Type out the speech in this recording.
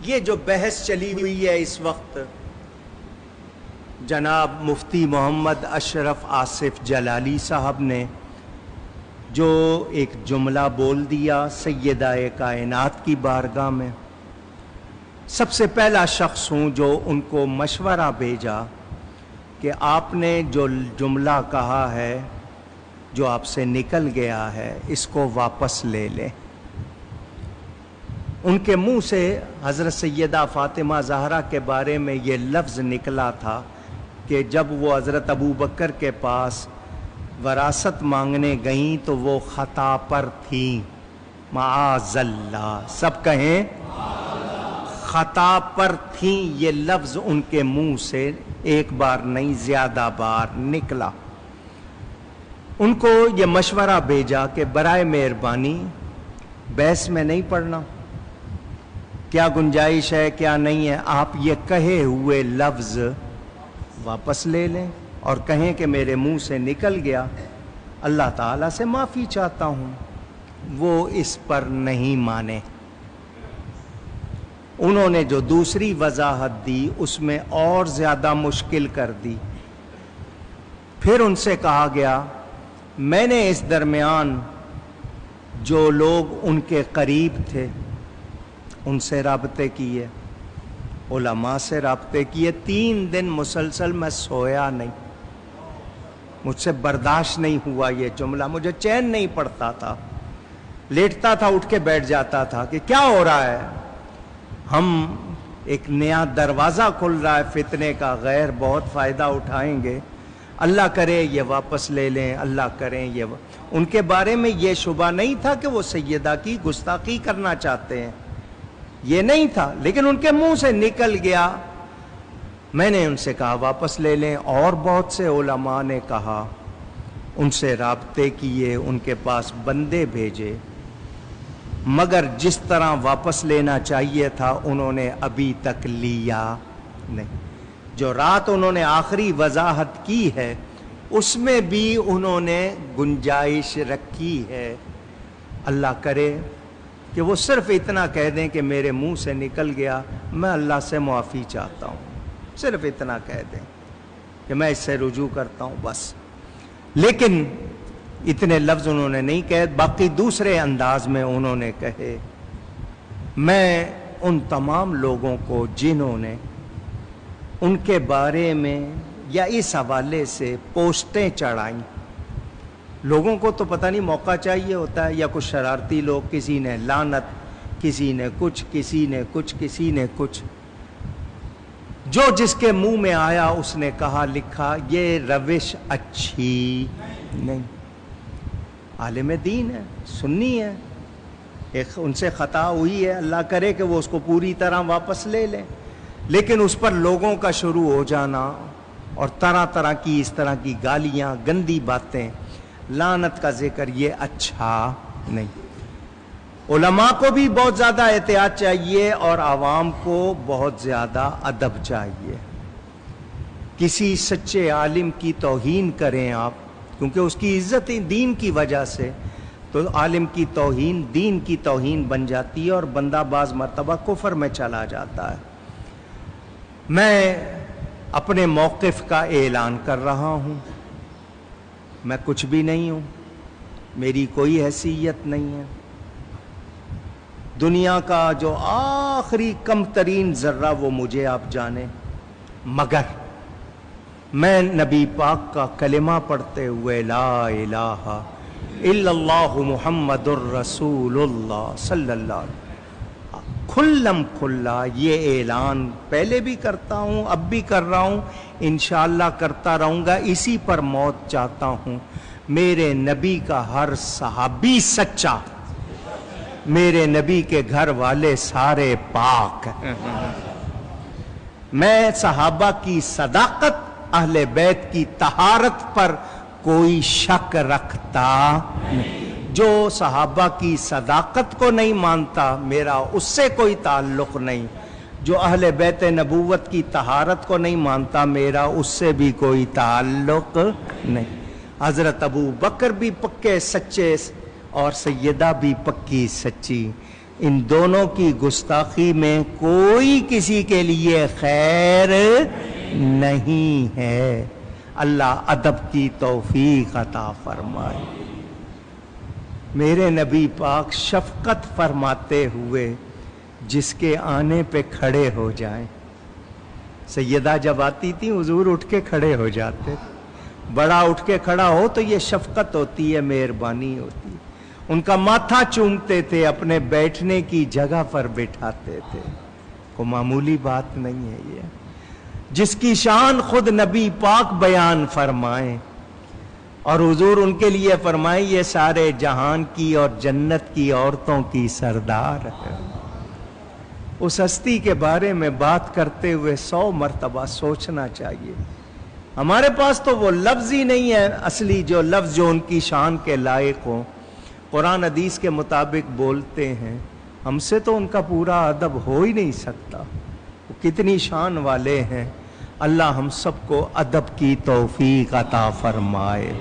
یہ جو بحث چلی ہوئی ہے اس وقت، جناب مفتی محمد اشرف آصف جلالی صاحب نے جو ایک جملہ بول دیا سیدہ کائنات کی بارگاہ میں، سب سے پہلا شخص ہوں جو ان کو مشورہ بھیجا کہ آپ نے جو جملہ کہا ہے، جو آپ سے نکل گیا ہے، اس کو واپس لے لیں۔ ان کے منہ سے حضرت سیدہ فاطمہ زہرا کے بارے میں یہ لفظ نکلا تھا کہ جب وہ حضرت ابو بکر کے پاس وراثت مانگنے گئیں تو وہ خطا پر تھیں، معاذ اللہ، سب کہیں خطا پر تھیں۔ یہ لفظ ان کے منہ سے ایک بار نہیں زیادہ بار نکلا۔ ان کو یہ مشورہ بھیجا کہ برائے مہربانی بحث میں نہیں پڑھنا، کیا گنجائش ہے کیا نہیں ہے، آپ یہ کہے ہوئے لفظ واپس لے لیں اور کہیں کہ میرے منہ سے نکل گیا، اللہ تعالیٰ سے معافی چاہتا ہوں۔ وہ اس پر نہیں مانے۔ انہوں نے جو دوسری وضاحت دی اس میں اور زیادہ مشکل کر دی۔ پھر ان سے کہا گیا میں نے اس درمیان جو لوگ ان کے قریب تھے ان سے رابطے کیے، علماء سے رابطے کیے، 3 دن مسلسل میں سویا نہیں، مجھ سے برداشت نہیں ہوا یہ جملہ، مجھے چین نہیں پڑتا تھا، لیٹتا تھا اٹھ کے بیٹھ جاتا تھا کہ کیا ہو رہا ہے۔ ہم ایک نیا دروازہ کھل رہا ہے فتنے کا، غیر بہت فائدہ اٹھائیں گے، اللہ کرے یہ واپس لے لیں، اللہ کریں یہ ان کے بارے میں یہ شبہ نہیں تھا کہ وہ سیدہ کی گستاخی کرنا چاہتے ہیں، یہ نہیں تھا، لیکن ان کے منہ سے نکل گیا۔ میں نے ان سے کہا واپس لے لیں، اور بہت سے علماء نے کہا، ان سے رابطے کیے، ان کے پاس بندے بھیجے، مگر جس طرح واپس لینا چاہیے تھا انہوں نے ابھی تک لیا نہیں۔ جو رات انہوں نے آخری وضاحت کی ہے اس میں بھی انہوں نے گنجائش رکھی ہے، اللہ کرے کہ وہ صرف اتنا کہہ دیں کہ میرے منہ سے نکل گیا، میں اللہ سے معافی چاہتا ہوں، صرف اتنا کہہ دیں کہ میں اس سے رجوع کرتا ہوں بس۔ لیکن اتنے لفظ انہوں نے نہیں کہے، باقی دوسرے انداز میں انہوں نے کہے۔ میں ان تمام لوگوں کو جنہوں نے ان کے بارے میں یا اس حوالے سے پوسٹیں چڑھائیں، لوگوں کو تو پتہ نہیں موقع چاہیے ہوتا ہے، یا کچھ شرارتی لوگ، کسی نے لعنت، کسی نے کچھ، کسی نے کچھ، کسی نے کچھ، جو جس کے منہ میں آیا اس نے کہا لکھا، یہ روش اچھی نہیں۔ عالم دین ہے، سنی ہے، ایک ان سے خطا ہوئی ہے، اللہ کرے کہ وہ اس کو پوری طرح واپس لے لیں، لیکن اس پر لوگوں کا شروع ہو جانا اور طرح طرح کی اس طرح کی گالیاں، گندی باتیں، لعنت کا ذکر، یہ اچھا نہیں۔ علماء کو بھی بہت زیادہ احتیاط چاہیے اور عوام کو بہت زیادہ ادب چاہیے۔ کسی سچے عالم کی توہین کریں آپ، کیونکہ اس کی عزت دین کی وجہ سے، تو عالم کی توہین دین کی توہین بن جاتی ہے اور بندہ بعض مرتبہ کفر میں چلا جاتا ہے۔ میں اپنے موقف کا اعلان کر رہا ہوں، میں کچھ بھی نہیں ہوں، میری کوئی حیثیت نہیں ہے، دنیا کا جو آخری کم ترین ذرہ وہ مجھے آپ جانیں، مگر میں نبی پاک کا کلمہ پڑھتے ہوئے لا الہ الا اللہ محمد الرسول اللہ صلی اللہ علیہ وسلم کھلم کھلا یہ اعلان پہلے بھی کرتا ہوں، اب بھی کر رہا ہوں، انشاءاللہ کرتا رہوں گا، اسی پر موت چاہتا ہوں۔ میرے نبی کا ہر صحابی سچا، میرے نبی کے گھر والے سارے پاک، میں صحابہ کی صداقت، اہل بیت کی طہارت پر کوئی شک رکھتا نہیں۔ جو صحابہ کی صداقت کو نہیں مانتا میرا اس سے کوئی تعلق نہیں، جو اہل بیت نبوت کی طہارت کو نہیں مانتا میرا اس سے بھی کوئی تعلق نہیں۔ حضرت ابو بکر بھی پکے سچے اور سیدہ بھی پکی سچی، ان دونوں کی گستاخی میں کوئی کسی کے لیے خیر نہیں ہے۔ اللہ ادب کی توفیق عطا فرمائے۔ میرے نبی پاک شفقت فرماتے ہوئے جس کے آنے پہ کھڑے ہو جائیں، سیدہ جب آتی تھی حضور اٹھ کے کھڑے ہو جاتے، بڑا اٹھ کے کھڑا ہو تو یہ شفقت ہوتی ہے، مہربانی ہوتی ہے۔ ان کا ماتھا چومتے تھے، اپنے بیٹھنے کی جگہ پر بٹھاتے تھے، کوئی معمولی بات نہیں ہے یہ، جس کی شان خود نبی پاک بیان فرمائیں، اور حضور ان کے لیے فرمائیں یہ سارے جہان کی اور جنت کی عورتوں کی سردار ہے۔ اس ہستی کے بارے میں بات کرتے ہوئے 100 مرتبہ سوچنا چاہیے۔ ہمارے پاس تو وہ لفظ ہی نہیں ہے اصلی جو لفظ جو ان کی شان کے لائق ہوں، قرآن حدیث کے مطابق بولتے ہیں، ہم سے تو ان کا پورا ادب ہو ہی نہیں سکتا، وہ کتنی شان والے ہیں۔ اللہ ہم سب کو ادب کی توفیق عطا فرمائے۔